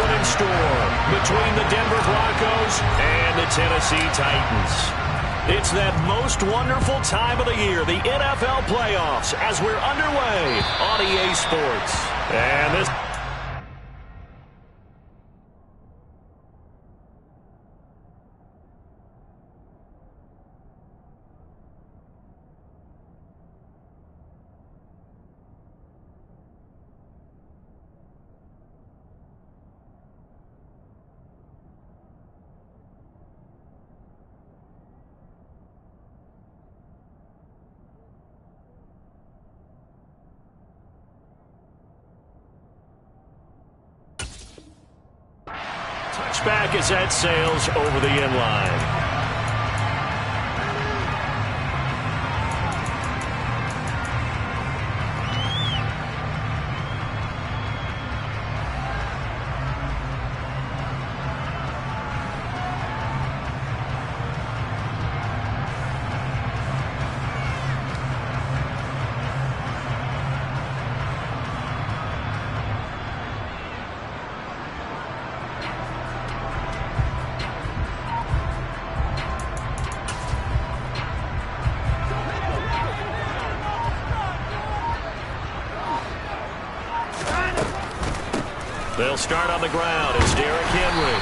one in store between the Denver Broncos and the Tennessee Titans. It's that most wonderful time of the year, the NFL playoffs, as we're underway on EA Sports. And this... Touchback as that sails over the end line. They'll start on the ground. It's Derrick Henry.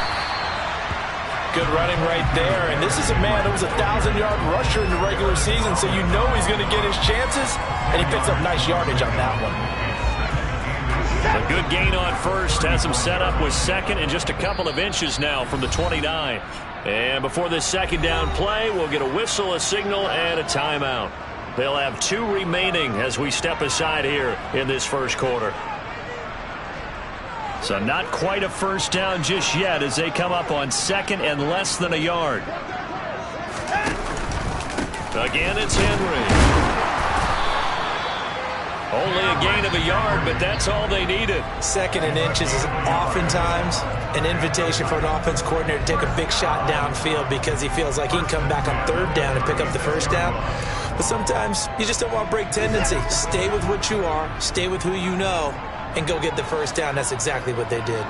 Good running right there. And this is a man that was a 1,000-yard rusher in the regular season, so you know he's going to get his chances, and he picks up nice yardage on that one. A good gain on first has him set up with second and just a couple of inches now from the 29. And before this second down play, we'll get a whistle, a signal, and a timeout. They'll have 2 remaining as we step aside here in this first quarter. So not quite a first down just yet as they come up on second and less than a yard. Again, it's Henry. Only a gain of a yard, but that's all they needed. Second and inches is oftentimes an invitation for an offense coordinator to take a big shot downfield because he feels like he can come back on third down and pick up the first down. But sometimes you just don't want break tendency. Stay with what you are, stay with who you know, and go get the first down. That's exactly what they did.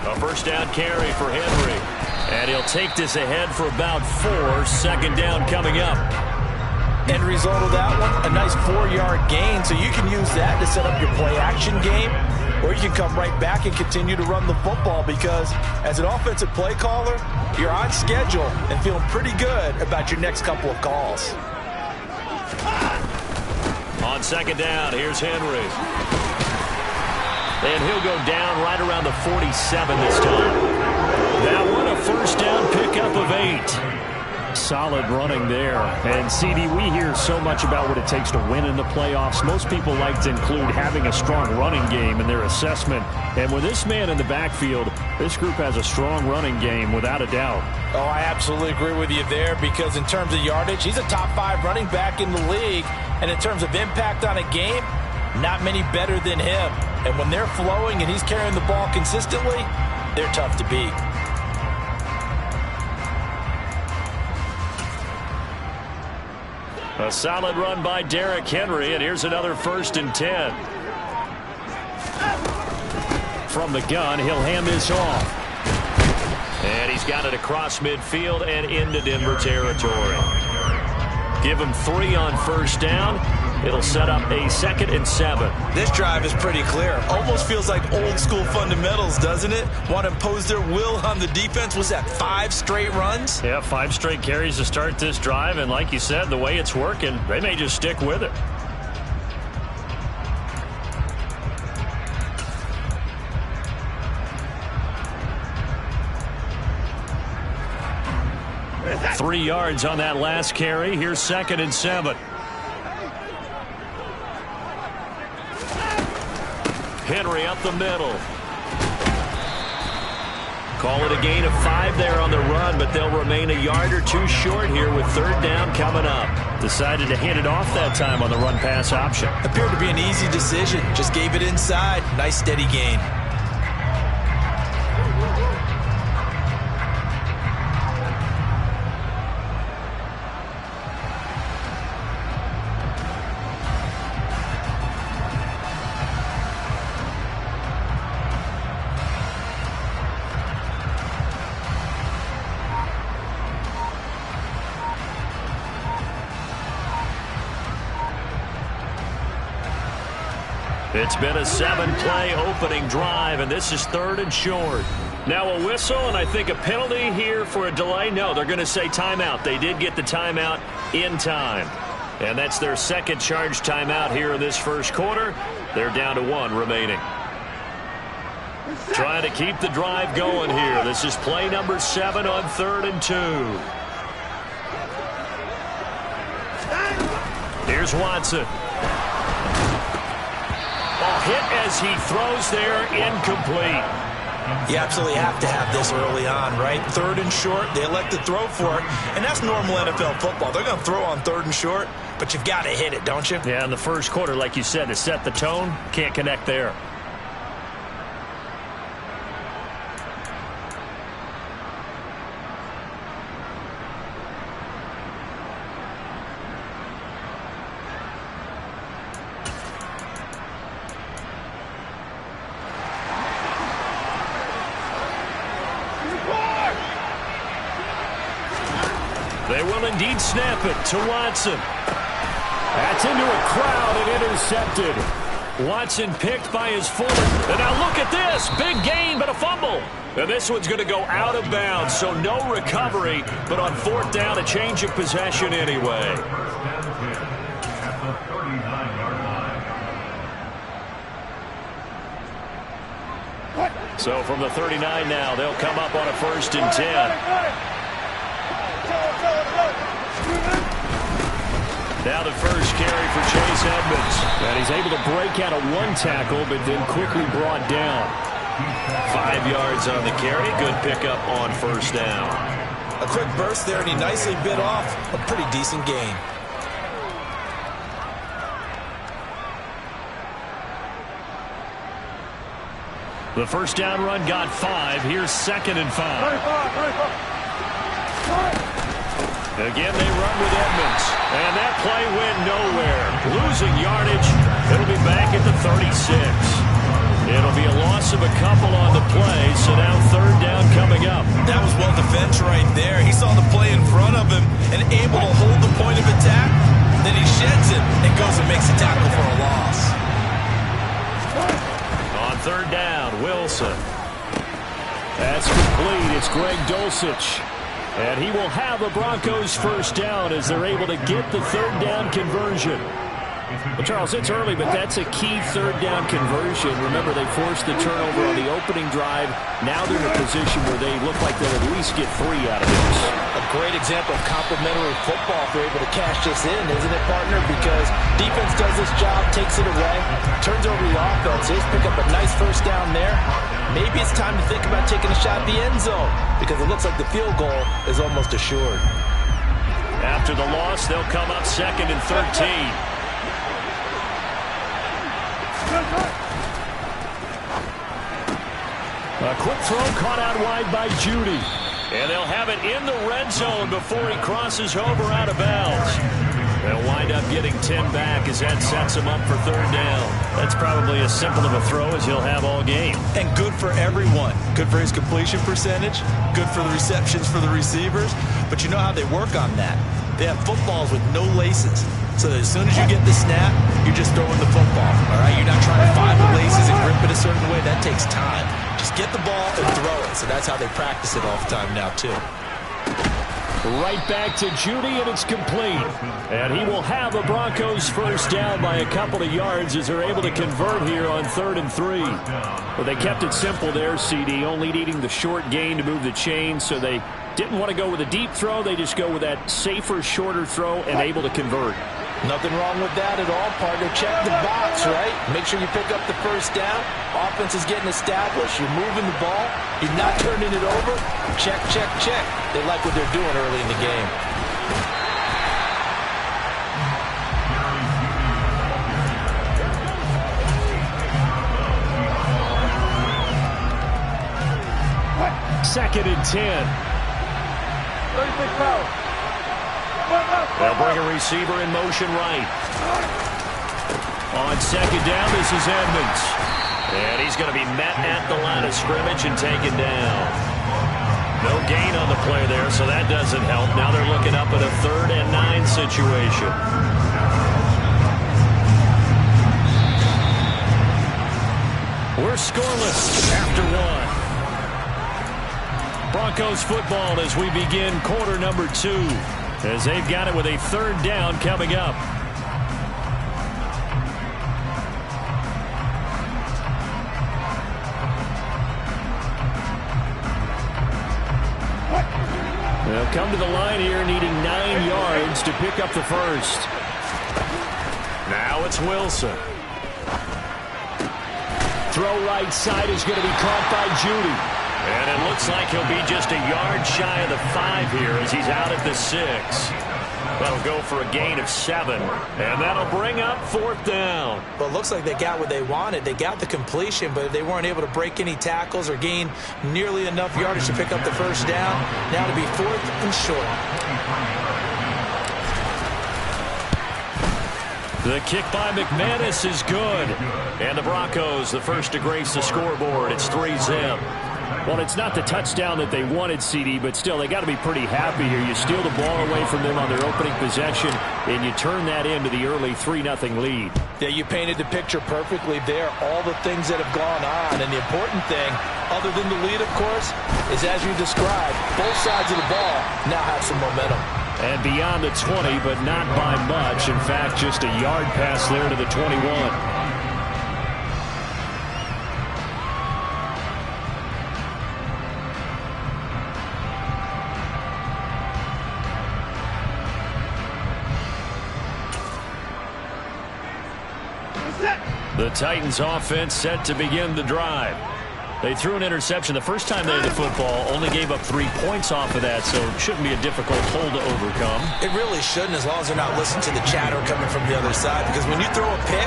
A first down carry for Henry. And he'll take this ahead for about 4. Second down coming up. End result of that one, a nice 4-yard gain. So you can use that to set up your play-action game, or you can come right back and continue to run the football because as an offensive play caller, you're on schedule and feeling pretty good about your next couple of calls. On second down, here's Henry. And he'll go down right around the 47 this time. That one a first down pickup of 8. Solid running there. And, CD, we hear so much about what it takes to win in the playoffs. Most people like to include having a strong running game in their assessment. And with this man in the backfield, this group has a strong running game without a doubt. Oh, I absolutely agree with you there because in terms of yardage, he's a top 5 running back in the league. And in terms of impact on a game, not many better than him. And when they're flowing and he's carrying the ball consistently, they're tough to beat. A solid run by Derrick Henry, and here's another 1st and 10. From the gun, he'll hand this off. And he's got it across midfield and into Denver territory. Give him 3 on first down. It'll set up a 2nd and 7. This drive is pretty clear. Almost feels like old school fundamentals, doesn't it? Want to impose their will on the defense. Was that 5 straight runs? Yeah, 5 straight carries to start this drive. And like you said, the way it's working, they may just stick with it. Three yards on that last carry. Here's 2nd and 7. Henry up the middle. Call it a gain of 5 there on the run, but they'll remain a yard or 2 short here with 3rd down coming up. Decided to hand it off that time on the run-pass option. Appeared to be an easy decision. Just gave it inside. Nice steady gain. It's been a 7-play opening drive, and this is 3rd and short. Now a whistle, and I think a penalty here for a delay. No, they're going to say timeout. They did get the timeout in time. And that's their second charge timeout here in this first quarter. They're down to 1 remaining. Trying to keep the drive going here. This is play number 7 on 3rd and 2. Here's Watson. Hit as he throws there, incomplete. You absolutely have to have this early on, right? 3rd and short, they elect to throw for it, and that's normal NFL football. They're going to throw on 3rd and short, but you've got to hit it, don't you? Yeah, in the first quarter, like you said, to set the tone, can't connect there. They will indeed snap it to Watson. That's into a crowd and intercepted. Watson picked by his forward. And now look at this. Big gain, but a fumble. And this one's going to go out of bounds, so no recovery. But on 4th down, a change of possession anyway. So from the 39 now, they'll come up on a 1st and 10. Now the first carry for Chase Edmonds. And he's able to break out of 1 tackle, but then quickly brought down. 5 yards on the carry. Good pickup on 1st down. A quick burst there, and he nicely bit off a pretty decent gain. The 1st down run got 5. Here's 2nd and 5. Again, they run with Edmonds. And that play went nowhere. Losing yardage. It'll be back at the 36. It'll be a loss of a couple on the play, so now 3rd down coming up. That was well defense right there. He saw the play in front of him and able to hold the point of attack. Then he sheds it and goes and makes a tackle for a loss. On 3rd down, Wilson. That's complete. It's Greg Dulcich. And he will have the Broncos 1st down as they're able to get the 3rd down conversion. Well, Charles, it's early, but that's a key 3rd down conversion. Remember, they forced the turnover on the opening drive. Now they're in a position where they look like they'll at least get 3 out of this. A great example of complementary football if they're able to cash this in, isn't it, partner? Because defense does this job, takes it away, turns over the offenses, pick up a nice 1st down there. Maybe it's time to think about taking a shot at the end zone because it looks like the field goal is almost assured. After the loss, they'll come up 2nd and 13. A quick throw caught out wide by Judy. And they'll have it in the red zone before he crosses over out of bounds. They'll wind up getting 10 back as that sets him up for 3rd down. That's probably as simple of a throw as he'll have all game. And good for everyone. Good for his completion percentage. Good for the receptions for the receivers. But you know how they work on that. They have footballs with no laces. So as soon as you get the snap, you're just throwing the football. All right, you're not trying to find the laces and grip it a certain way. That takes time. Just get the ball and throw it. So that's how they practice it all the time now, too. Right back to Judy, and it's complete. And he will have the Broncos 1st down by a couple of yards as they're able to convert here on 3rd and 3. Well, they kept it simple there, CD, only needing the short gain to move the chains, so they didn't want to go with a deep throw. They just go with that safer, shorter throw and able to convert. Nothing wrong with that at all, partner. Check the box, right? Make sure you pick up the 1st down. Offense is getting established. You're moving the ball. You're not turning it over. Check, check, check. They like what they're doing early in the game. Second and 10. They'll bring a receiver in motion right. On 2nd down, this is Edmonds. And he's going to be met at the line of scrimmage and taken down. No gain on the play there, so that doesn't help. Now they're looking up at a 3rd and 9 situation. We're scoreless after one. Broncos football as we begin quarter number 2, as they've got it with a 3rd down coming up. They'll come to the line here needing 9 yards to pick up the first. Now it's Wilson. Throw right side is going to be caught by Judy. And it looks like he'll be just a yard shy of the 5 here as he's out at the 6. That'll go for a gain of 7. And that'll bring up 4th down. Well, it looks like they got what they wanted. They got the completion, but they weren't able to break any tackles or gain nearly enough yardage to pick up the first down. Now to be 4th and short. The kick by McManus is good. And the Broncos, the first to grace the scoreboard. It's 3-zip. Well, it's not the touchdown that they wanted, CD, but still, they got to be pretty happy here. You steal the ball away from them on their opening possession, and you turn that into the early 3-0 lead. Yeah, you painted the picture perfectly there. All the things that have gone on, and the important thing, other than the lead, of course, is as you described, both sides of the ball now have some momentum. And beyond the 20, but not by much. In fact, just a yard pass there to the 21. The Titans offense set to begin the drive. They threw an interception the first time they had the football, only gave up 3 points off of that, so it shouldn't be a difficult hole to overcome. It really shouldn't, as long as they're not listening to the chatter coming from the other side, because when you throw a pick,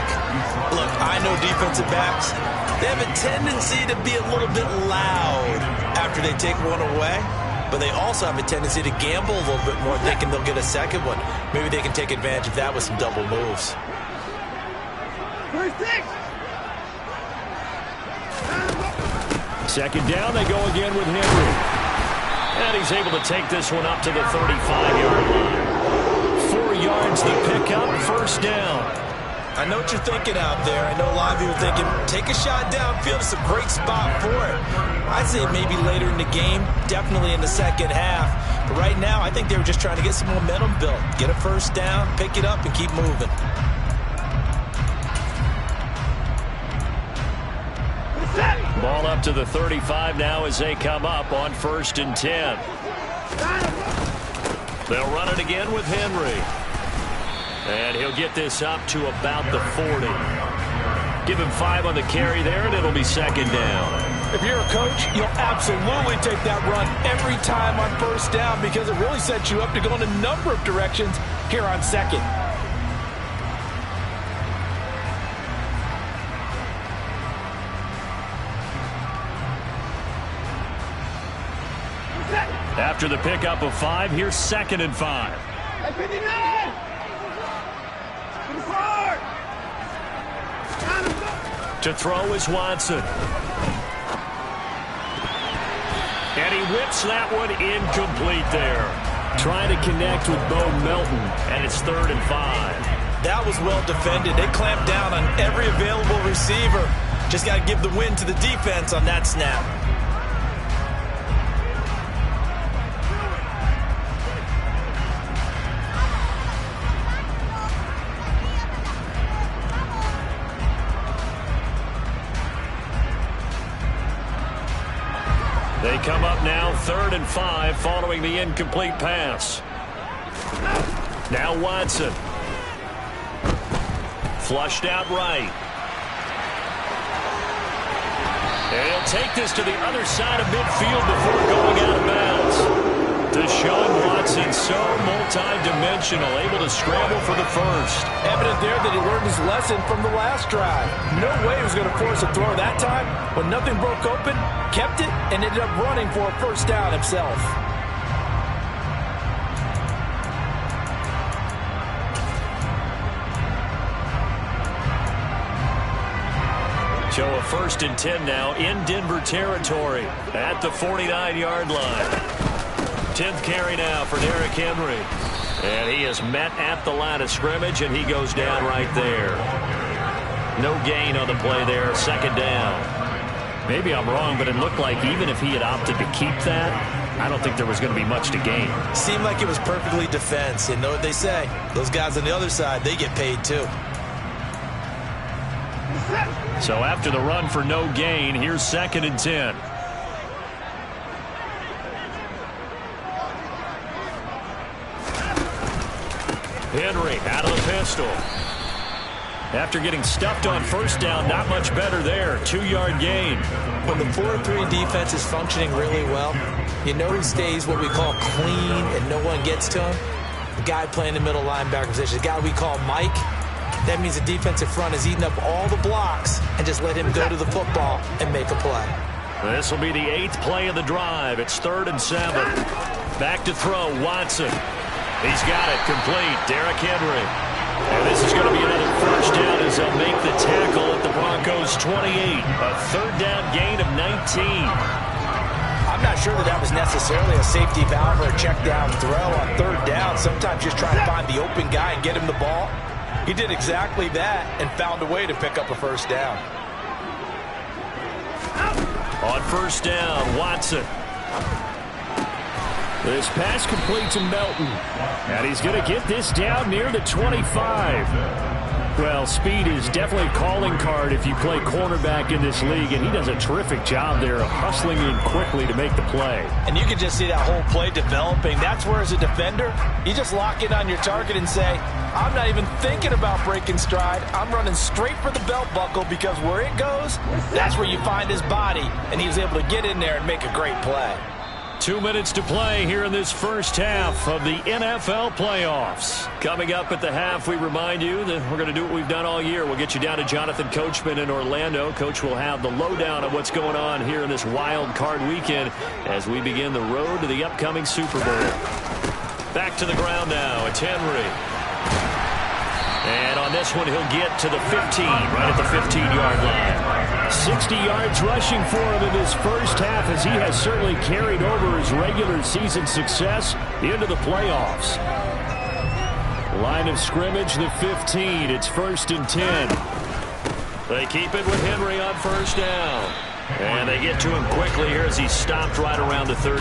look, I know defensive backs, they have a tendency to be a little bit loud after they take one away, but they also have a tendency to gamble a little bit more, thinking they'll get a second one. Maybe they can take advantage of that with some double moves. Second down, they go again with Henry. And he's able to take this one up to the 35-yard line. 4 yards the pickup, first down. I know what you're thinking out there. I know a lot of you are thinking, take a shot downfield. It's a great spot for it. I'd say maybe later in the game, definitely in the second half. But right now, I think they were just trying to get some momentum built. Get a first down, pick it up, and keep moving. Ball up to the 35 now as they come up on 1st and 10. They'll run it again with Henry. And he'll get this up to about the 40. Give him 5 on the carry there, and it'll be second down. If you're a coach, you'll absolutely take that run every time on first down because it really sets you up to go in a number of directions here on second. After the pickup of 5, here's 2nd and 5. To throw is Watson. And he whips that one incomplete there. Trying to connect with Bo Melton. And it's 3rd and 5. That was well defended. They clamped down on every available receiver. Just got to give the win to the defense on that snap. They come up now 3rd and 5 following the incomplete pass. Now Watson. Flushed out right. And he'll take this to the other side of midfield before going out of bounds. Deshaun Watson, so multi-dimensional, able to scramble for the first. Evident there that he learned his lesson from the last drive. No way he was going to force a throw that time. When nothing broke open, kept it, and ended up running for a first down himself. So a 1st and 10 now in Denver territory at the 49-yard line. 10th carry now for Derrick Henry. And he is met at the line of scrimmage, and he goes down right there. No gain on the play there, 2nd down. Maybe I'm wrong, but it looked like even if he had opted to keep that, I don't think there was going to be much to gain. Seemed like it was perfectly defense. You know what they say? Those guys on the other side, they get paid too. So after the run for no gain, here's 2nd and 10. Henry out of the pistol. After getting stuffed on 1st down, not much better there. 2-yard gain. When the 4-3 defense is functioning really well, you know who stays what we call clean and no one gets to him? The guy playing the middle linebacker position, the guy we call Mike. That means the defensive front is eating up all the blocks and just let him go to the football and make a play. This will be the 8th play of the drive. It's 3rd and 7. Back to throw, Watson. He's got it complete. Derrick Henry. And this is going to be another 1st down as they'll make the tackle at the Broncos 28. A 3rd down gain of 19. I'm not sure that was necessarily a safety valve or a check down throw on 3rd down. Sometimes just try to find the open guy and get him the ball. He did exactly that and found a way to pick up a 1st down. On 1st down, Watson. This pass complete to Melton. And he's going to get this down near the 25. Well, speed is definitely a calling card if you play cornerback in this league, and he does a terrific job there of hustling in quickly to make the play. And you can just see that whole play developing. That's where, as a defender, you just lock in on your target and say, I'm not even thinking about breaking stride. I'm running straight for the belt buckle, because where it goes, that's where you find his body. And he was able to get in there and make a great play. 2 minutes to play here in this 1st half of the NFL playoffs. Coming up at the half, we remind you that we're going to do what we've done all year. We'll get you down to Jonathan Coachman in Orlando. Coach will have the lowdown of what's going on here in this wild card weekend as we begin the road to the upcoming Super Bowl. Back to the ground now. It's Henry. And on this one, he'll get to the 15, right at the 15-yard line. 60 yards rushing for him in this 1st half, as he has certainly carried over his regular season success into the playoffs. Line of scrimmage, the 15. It's 1st and 10. They keep it with Henry on 1st down. And they get to him quickly here as he's stopped right around the 13.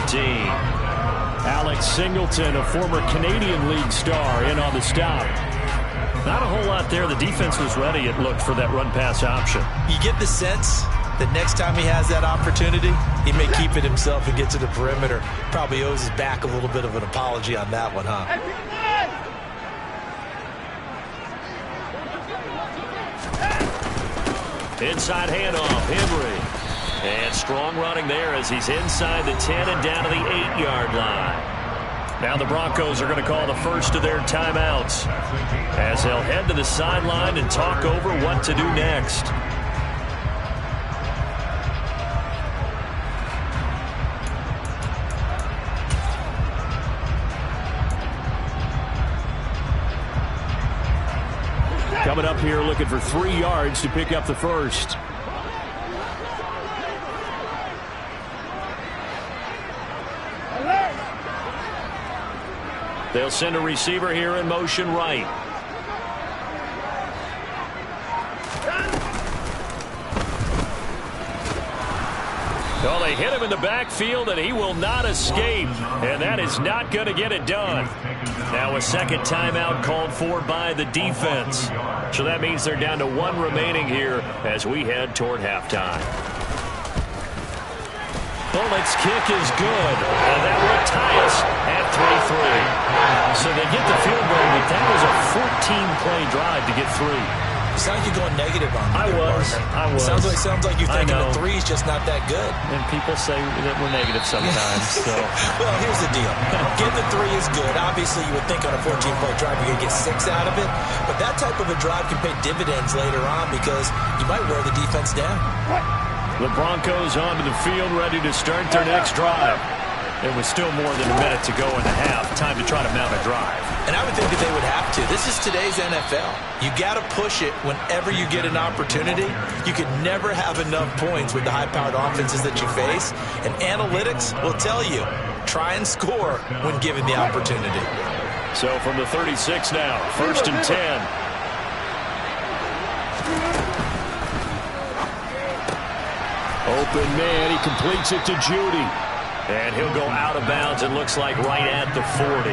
Alex Singleton, a former Canadian League star, in on the stop. Not a whole lot there. The defense was ready, it looked, for that run-pass option. You get the sense that next time he has that opportunity, he may keep it himself and get to the perimeter. Probably owes his back a little bit of an apology on that one, huh? Inside handoff, Henry. And strong running there as he's inside the 10 and down to the 8-yard line. Now the Broncos are going to call the first of their timeouts as they'll head to the sideline and talk over what to do next. Coming up here looking for 3 yards to pick up the first. They'll send a receiver here in motion right. Well, they hit him in the backfield, and he will not escape. And that is not going to get it done. Now a 2nd timeout called for by the defense. So that means they're down to 1 remaining here as we head toward halftime. Bullett's kick is good, and that will tie us at 3-3. So they get the field goal, but that was a 14-play drive to get 3. Sounds like you're going negative on me. I was. Sounds like you're thinking the 3's just not that good. And people say that we're negative sometimes. So. Well, here's the deal. Give the 3 is good. Obviously, you would think on a 14-play drive you're going to get 6 out of it. But that type of a drive can pay dividends later on because you might wear the defense down. The Broncos onto the field, ready to start their next drive. It was still more than a minute to go in the half. Time to try to mount a drive. And I would think that they would have to. This is today's NFL. You got to push it whenever you get an opportunity. You could never have enough points with the high-powered offenses that you face. And analytics will tell you, try and score when given the opportunity. So from the 36 now, 1st and 10. Open man. He completes it to Judy. And he'll go out of bounds, it looks like, right at the 40.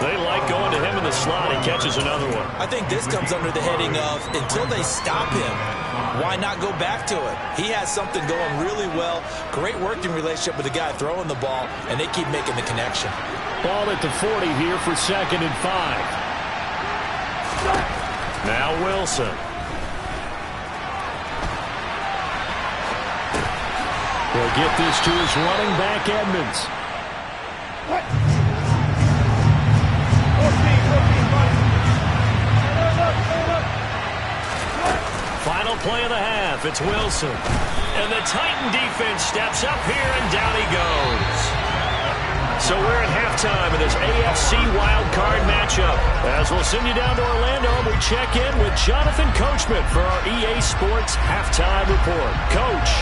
They like going to him in the slot. He catches another one. I think this comes under the heading of, until they stop him, why not go back to it? He has something going really well. Great working relationship with the guy throwing the ball, and they keep making the connection. Ball at the 40 here for 2nd and 5. Now Wilson. He'll get this to his running back, Edmonds. Final play of the half. It's Wilson. And the Titan defense steps up here, and down he goes. So we're at halftime of this AFC wildcard matchup. As we'll send you down to Orlando, we check in with Jonathan Coachman for our EA Sports Halftime Report. Coach.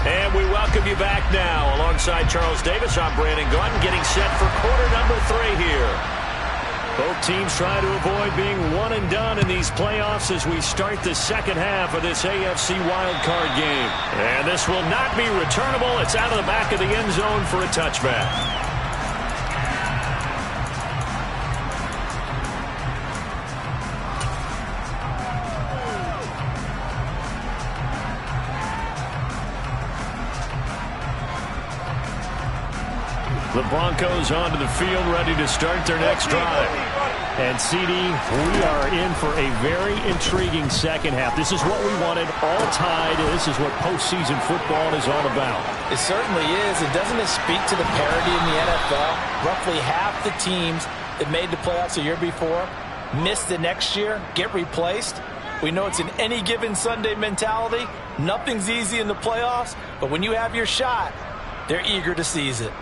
And we welcome you back now. Alongside Charles Davis, I'm Brandon Gaudin, getting set for quarter number 3 here. Both teams try to avoid being one and done in these playoffs as we start the second half of this AFC wildcard game. And this will not be returnable. It's out of the back of the end zone for a touchback. The Broncos onto the field, ready to start their next drive. And, CD, we are in for a very intriguing second half. This is what we wanted, all tied. This is what postseason football is all about. It certainly is. And doesn't it speak to the parity in the NFL? Roughly half the teams that made the playoffs a year before miss the next year, get replaced. We know it's an any given Sunday mentality. Nothing's easy in the playoffs, but when you have your shot, they're eager to seize it.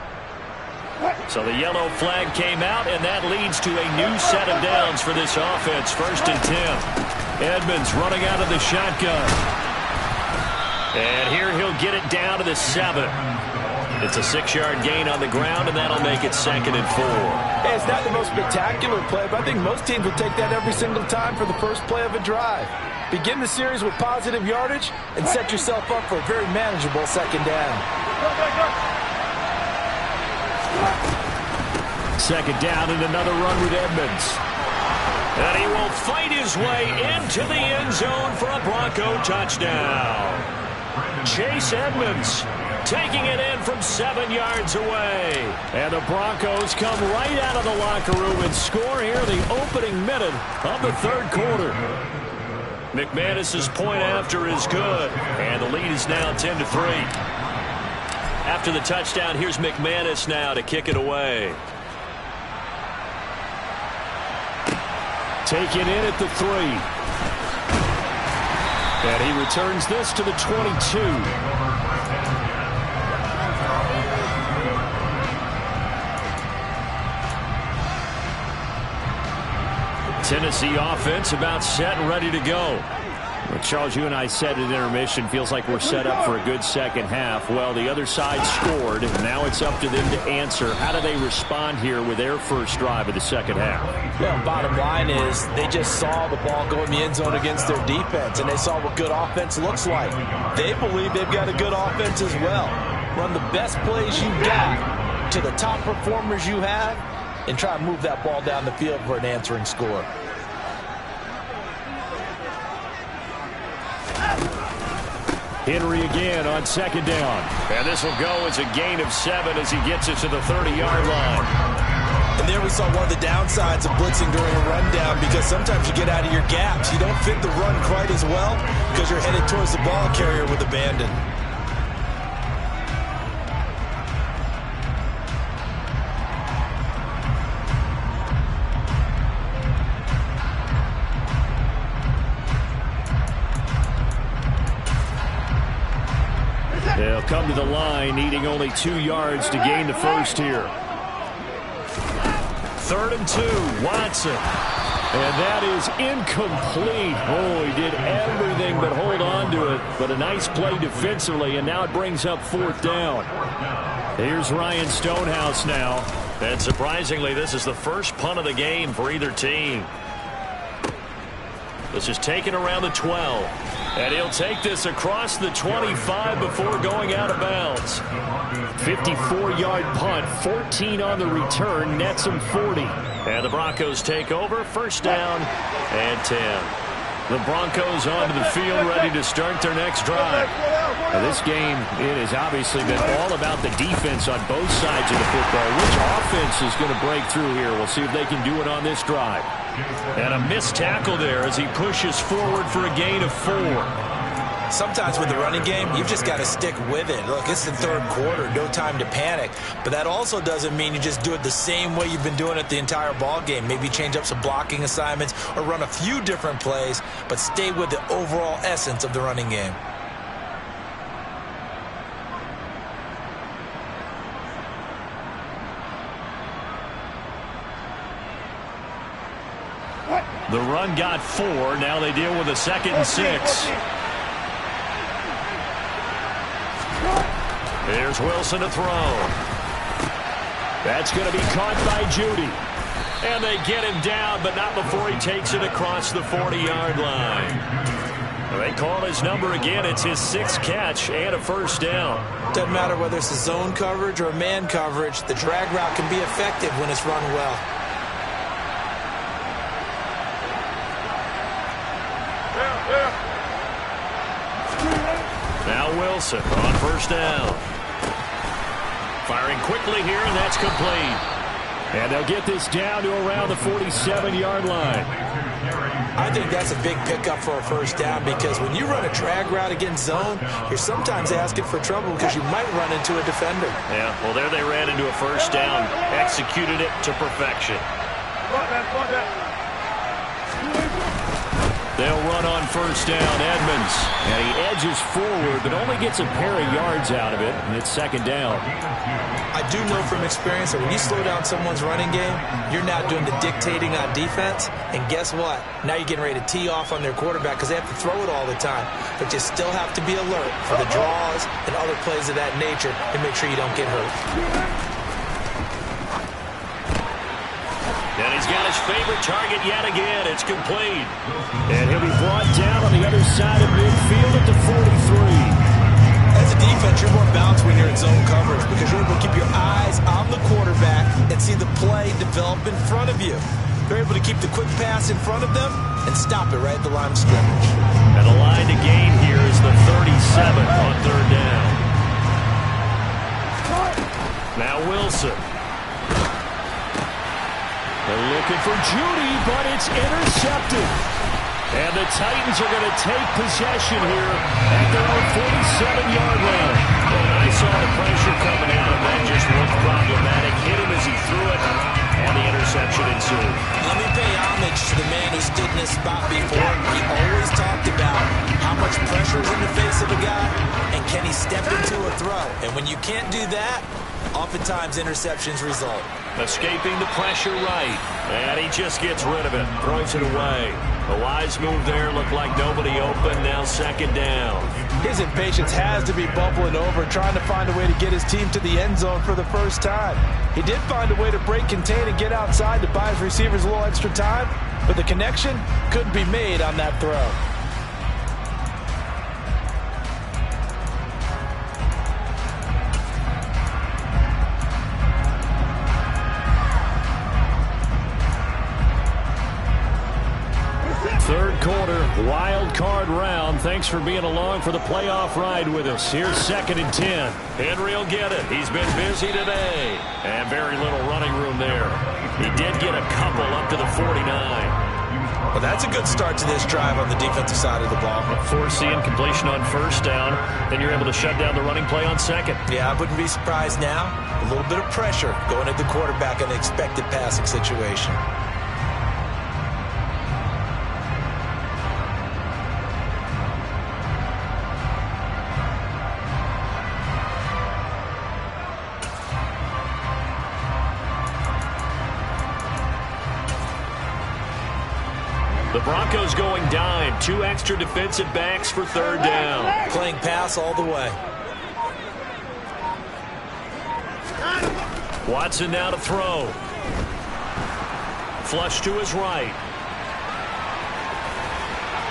So the yellow flag came out, and that leads to a new set of downs for this offense. 1st and 10. Edmonds running out of the shotgun. And here he'll get it down to the 7. It's a 6-yard gain on the ground, and that'll make it 2nd and 4. Hey, it's not the most spectacular play, but I think most teams will take that every single time for the first play of a drive. Begin the series with positive yardage and set yourself up for a very manageable second down. 2nd down and another run with Edmonds. And he will fight his way into the end zone for a Bronco touchdown. Chase Edmonds taking it in from 7 yards away. And the Broncos come right out of the locker room and score here in the opening minute of the 3rd quarter. McManus's point after is good. And the lead is now 10-3. After the touchdown, here's McManus now to kick it away. Taken in at the 3. And he returns this to the 22. Tennessee offense about set and ready to go. Well, Charles, you and I said at intermission, feels like we're set up for a good second half. Well, the other side scored. Now it's up to them to answer. How do they respond here with their first drive of the second half? Well, bottom line is they just saw the ball go in the end zone against their defense, and they saw what good offense looks like. They believe they've got a good offense as well. Run the best plays you got to the top performers you have, and try to move that ball down the field for an answering score. Henry again on 2nd down. And this will go as a gain of 7 as he gets it to the 30-yard line. And there we saw one of the downsides of blitzing during a rundown, because sometimes you get out of your gaps. You don't fit the run quite as well because you're headed towards the ball carrier with abandon. They'll come to the line, needing only 2 yards to gain the first here. 3rd and 2, Watson. And that is incomplete. Oh, he did everything but hold on to it. But a nice play defensively, and now it brings up 4th down. Here's Ryan Stonehouse now. And surprisingly, this is the first punt of the game for either team. This is taken around the 12. And he'll take this across the 25 before going out of bounds. 54-yard punt, 14 on the return, nets him 40. And the Broncos take over, first down and 10. The Broncos onto the field, ready to start their next drive. Now this game, it has obviously been all about the defense on both sides of the football. Which offense is going to break through here? We'll see if they can do it on this drive. And a missed tackle there as he pushes forward for a gain of 4. Sometimes with the running game, you've just got to stick with it. Look, it's the third quarter, no time to panic. But that also doesn't mean you just do it the same way you've been doing it the entire ball game. Maybe change up some blocking assignments or run a few different plays, but stay with the overall essence of the running game. The run got 4. Now they deal with a 2nd and 6. Here's Wilson to throw. That's going to be caught by Judy. And they get him down, but not before he takes it across the 40-yard line. They call his number again. It's his 6th catch and a first down. Doesn't matter whether it's a zone coverage or a man coverage. The drag route can be effective when it's run well. Now Wilson on first down. Firing quickly here, and that's complete. And they'll get this down to around the 47-yard line. I think that's a big pickup for a first down because when you run a drag route against zone, you're sometimes asking for trouble because you might run into a defender. Yeah, well, there they ran into a first down. Executed it to perfection. They'll run on first down, Edmonds. And he edges forward, but only gets a pair of yards out of it, and it's 2nd down. I do know from experience that when you slow down someone's running game, you're not doing the dictating on defense. And guess what? Now you're getting ready to tee off on their quarterback because they have to throw it all the time. But you still have to be alert for the draws and other plays of that nature and make sure you don't get hurt. And he's got his favorite target yet again. It's complete. And he'll be brought down on the other side of midfield at the 43. As a defense, you're more balanced when you're in zone coverage because you're able to keep your eyes on the quarterback and see the play develop in front of you. They're able to keep the quick pass in front of them and stop it right at the line of scrimmage. And the line to gain here is the 37 on third down. Now Wilson. They're looking for Judy, but it's intercepted. And the Titans are going to take possession here at their own 47-yard line. And I saw the pressure coming out, and that just looked problematic. Hit him as he threw it, and the interception ensued. Let me pay homage to the man who stood in this spot before. He always talked about how much pressure is in the face of a guy, and can he step into a throw. And when you can't do that, oftentimes interceptions result. Escaping the pressure right. And he just gets rid of it. Throws it away. A wise move there. Looked like nobody open. Now 2nd down. His impatience has to be bubbling over, trying to find a way to get his team to the end zone for the first time. He did find a way to break contain and get outside to buy his receivers a little extra time, but the connection couldn't be made on that throw. Third quarter, wild card round. Thanks for being along for the playoff ride with us. Here's 2nd and 10. Henry will get it. He's been busy today. And very little running room there. He did get a couple up to the 49. Well, that's a good start to this drive on the defensive side of the ball. Forcing completion on first down. Then you're able to shut down the running play on 2nd. Yeah, I wouldn't be surprised now. A little bit of pressure going at the quarterback in an expected passing situation. The Broncos going dime. 2 extra defensive backs for third down. Playing pass all the way. Watson now to throw. Flush to his right.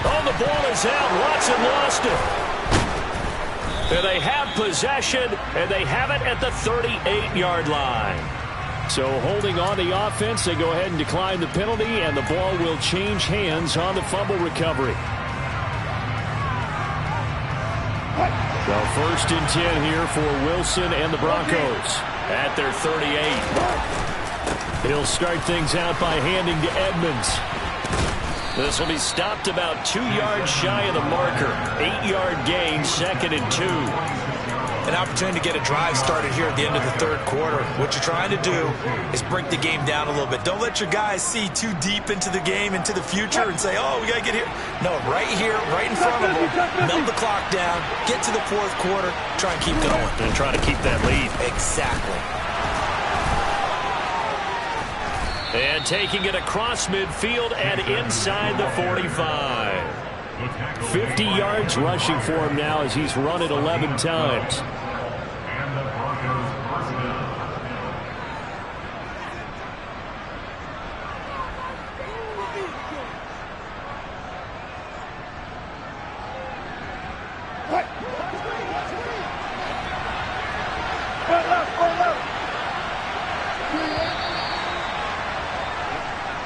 Oh, the ball is out. Watson lost it. And they have possession, and they have it at the 38-yard line. So holding on the offense, they go ahead and decline the penalty, and the ball will change hands on the fumble recovery. Well, 1st and 10 here for Wilson and the Broncos at their 38. He'll start things out by handing to Edmonds. This will be stopped about 2 yards shy of the marker. 8-yard gain, 2nd and 2. An opportunity to get a drive started here at the end of the 3rd quarter. What you're trying to do is break the game down a little bit. Don't let your guys see too deep into the game, into the future, and say, oh, we got to get here. No, right here, right in front of them. Melt the clock down, get to the 4th quarter, try and keep going. And try to keep that lead. Exactly. And taking it across midfield and inside the 45. 50 yards rushing for him now as he's run it 11 times.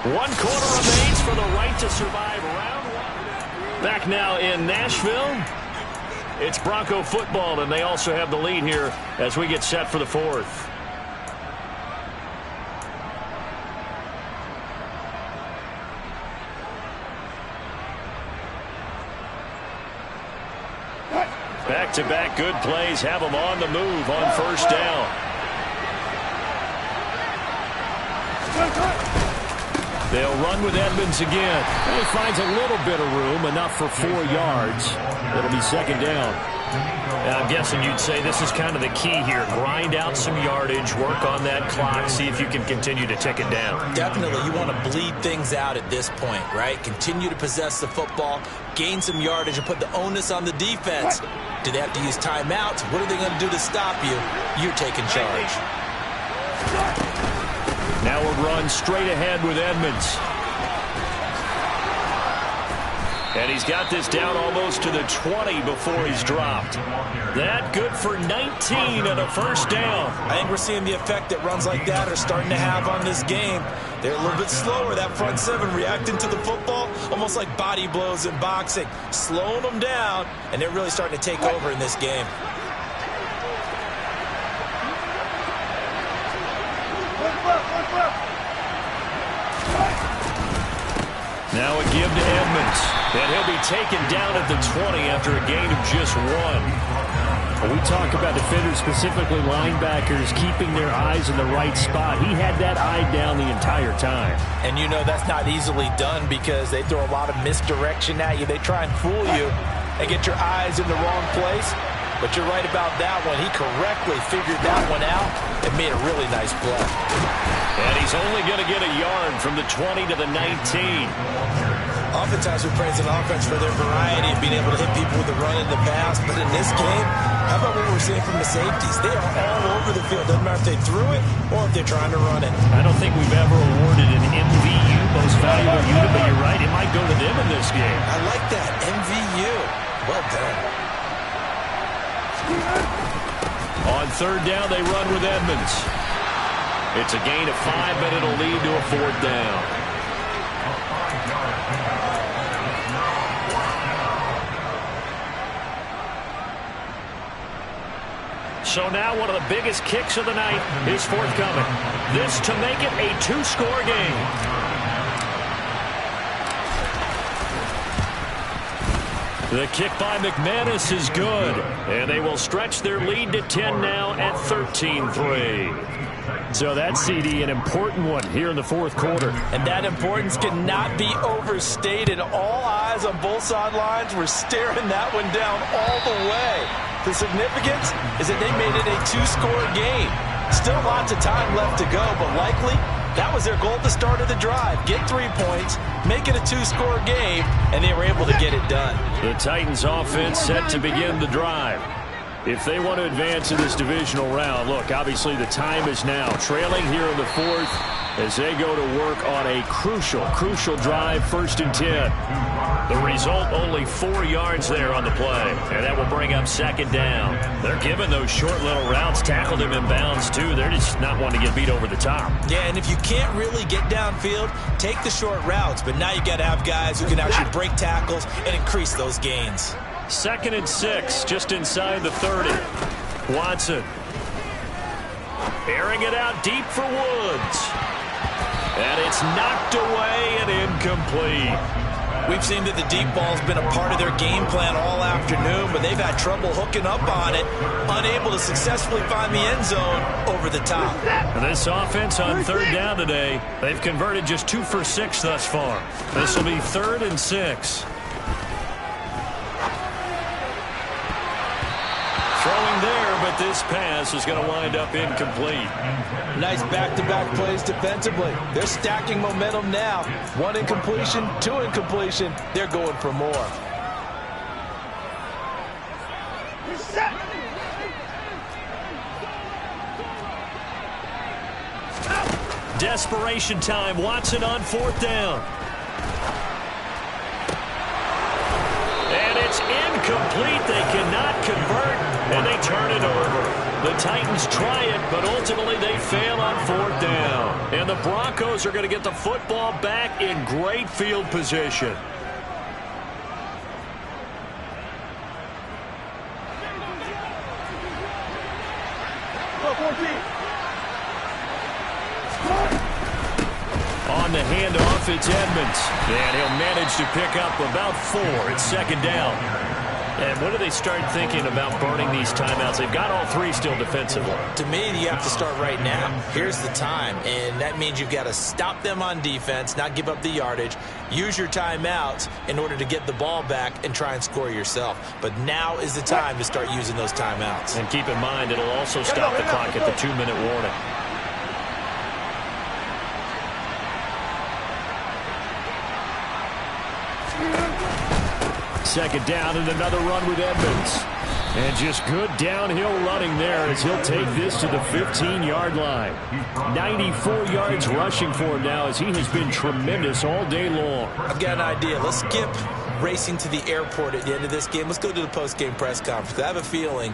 One quarter remains for the right to survive round one. Back now in Nashville. It's Bronco football, and they also have the lead here as we get set for the 4th. Back-to-back good plays have them on the move on 1st down. They'll run with Edmonds again. And he finds a little bit of room, enough for 4 yards. It'll be 2nd down. I'm guessing you'd say this is kind of the key here. Grind out some yardage, work on that clock, see if you can continue to tick it down. Definitely. You want to bleed things out at this point, right? Continue to possess the football, gain some yardage, and put the onus on the defense. Do they have to use timeouts? What are they going to do to stop you? You're taking charge. Now a run straight ahead with Edmonds. And he's got this down almost to the 20 before he's dropped. That good for 19 and a 1st down. I think we're seeing the effect that runs like that are starting to have on this game. They're a little bit slower, that front 7, reacting to the football, almost like body blows in boxing, slowing them down, and they're really starting to take over in this game. Now a give to Edmonds. And he'll be taken down at the 20 after a gain of just 1. When we talk about defenders, specifically linebackers, keeping their eyes in the right spot, he had that eye down the entire time. And you know that's not easily done because they throw a lot of misdirection at you. They try and fool you and get your eyes in the wrong place. But you're right about that one. He correctly figured that one out and made a really nice play. And he's only going to get a yard from the 20 to the 19. Oftentimes we praise an offense for their variety of being able to hit people with the run and the pass. But in this game, how about what we're seeing from the safeties? They are all over the field. Doesn't matter if they threw it or if they're trying to run it. I don't think we've ever awarded an MVU, most valuable unit, but you're right. It might go to them in this game. I like that. MVU. Well done. On 3rd down, they run with Edmonds. It's a gain of 5, but it'll lead to a 4th down. So now one of the biggest kicks of the night is forthcoming. This to make it a 2-score game. The kick by McManus is good, and they will stretch their lead to 10 now at 13-3. So that's, CD, an important one here in the 4th quarter. And that importance cannot be overstated. All eyes on both sidelines were staring that one down all the way. The significance is that they made it a 2-score game. Still lots of time left to go, but likely that was their goal at the start of the drive. Get 3 points, make it a 2-score game, and they were able to get it done. The Titans offense set to begin the drive. if they want to advance in this divisional round. Look, obviously the time is now. Trailing here in the fourth as they go to work on a crucial drive, 1st and 10. The result, only 4 yards there on the play, and that will bring up 2nd down. They're giving those short little routes, tackled him in bounds too. They're just not wanting to get beat over the top. Yeah, and if you can't really get downfield, take the short routes, but now you got to have guys who can actually break tackles and increase those gains. 2nd and 6, just inside the 30. Watson airing it out deep for Woods. And it's knocked away and incomplete. We've seen that the deep ball's been a part of their game plan all afternoon, but they've had trouble hooking up on it, unable to successfully find the end zone over the top. And this offense on 3rd down today, they've converted just 2 for 6 thus far. This will be 3rd and 6. Throwing there, but this pass is going to wind up incomplete. Nice back-to-back plays defensively. They're stacking momentum now. 1 incompletion, 2 incompletion. They're going for more. Desperation time. Watson on 4th down. And it's incomplete. They cannot convert, and they turn it over. The Titans try it, but ultimately they fail on 4th down. And the Broncos are going to get the football back in great field position. On the handoff, it's Edmonds. And he'll manage to pick up about 4. It's 2nd down. And when do they start thinking about burning these timeouts? They've got all 3 still defensively. To me, you have to start right now. Here's the time, and that means you've got to stop them on defense, not give up the yardage, use your timeouts in order to get the ball back and try and score yourself. But now is the time to start using those timeouts. And keep in mind, it'll also stop the clock at the 2-minute warning. Second down and another run with Edmonds. And just good downhill running there as he'll take this to the 15-yard line. 94 yards rushing for him now as he has been tremendous all day long. I've got an idea. Let's skip racing to the airport at the end of this game. Let's go to the post-game press conference. I have a feeling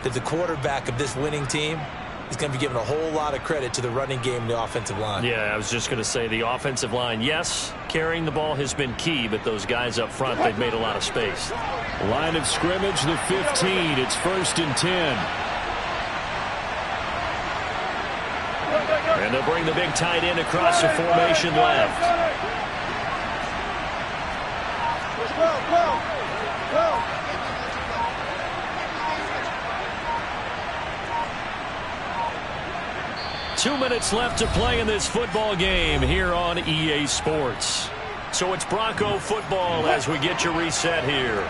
that the quarterback of this winning team is going to be given a whole lot of credit to the running game and the offensive line. Yeah, I was just going to say the offensive line, yes, carrying the ball has been key, but those guys up front, they've made a lot of space. Line of scrimmage, the 15. It's 1st and 10. And they'll bring the big tight end across the formation left. Go. 2 minutes left to play in this football game here on EA Sports. So it's Bronco football as we get you reset here.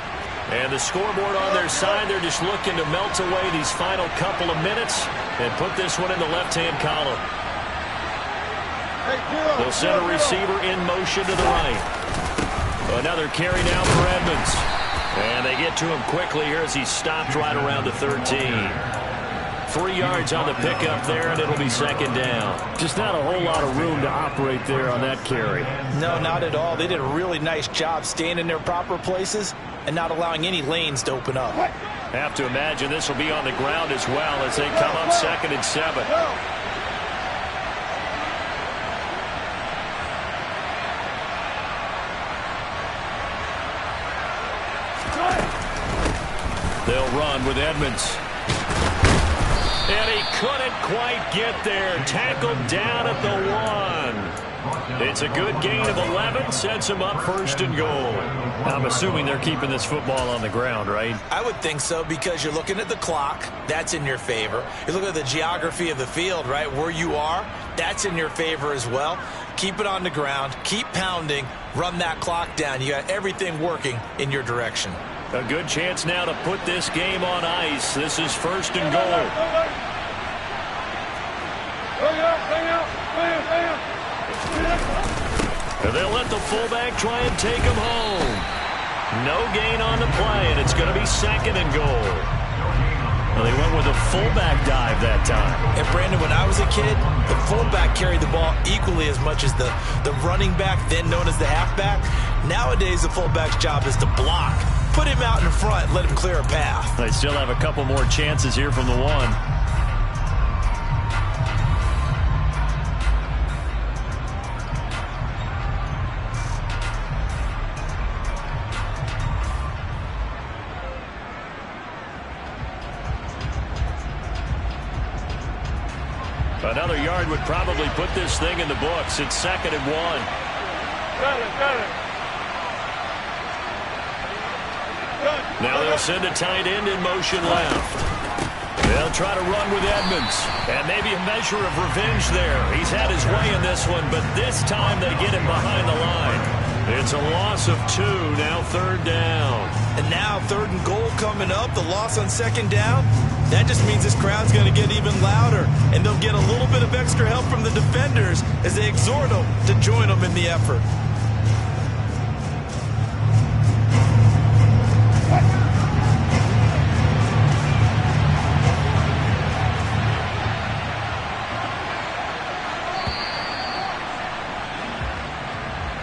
And the scoreboard on their side, they're just looking to melt away these final couple of minutes and put this one in the left-hand column. They'll send a receiver in motion to the right. Another carry now for Edmonds. And they get to him quickly here as he stopped right around the 13. 3 yards on the pickup there, and it'll be 2nd down. Just not a whole lot of room to operate there on that carry. No, not at all. They did a really nice job staying in their proper places and not allowing any lanes to open up. Have to imagine this will be on the ground as well as they come up 2nd and 7. They'll run with Edmonds. And he couldn't quite get there. Tackled down at the 1. It's a good gain of 11. Sets him up 1st and goal. I'm assuming they're keeping this football on the ground, right? I would think so because you're looking at the clock. That's in your favor. You look at the geography of the field, right? Where you are, that's in your favor as well. Keep it on the ground. Keep pounding. Run that clock down. You got everything working in your direction. A good chance now to put this game on ice. This is 1st and goal. And they'll let the fullback try and take him home. No gain on the play, and it's going to be 2nd and goal. Well, they went with a fullback dive that time. And Brandon, when I was a kid, the fullback carried the ball equally as much as the running back, then known as the halfback. Nowadays, the fullback's job is to block. Put him out in front, let him clear a path. They still have a couple more chances here from the one. Another yard would probably put this thing in the books. It's 2nd and 1. Now they'll send a tight end in motion left. They'll try to run with Edmonds. And maybe a measure of revenge there. He's had his way in this one, but this time they get him behind the line. It's a loss of 2, now 3rd down. And now 3rd and goal coming up, the loss on 2nd down. That just means this crowd's going to get even louder, and they'll get a little bit of extra help from the defenders as they exhort them to join them in the effort.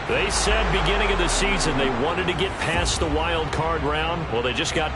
They said beginning of the season they wanted to get past the wild card round. Well, they just got past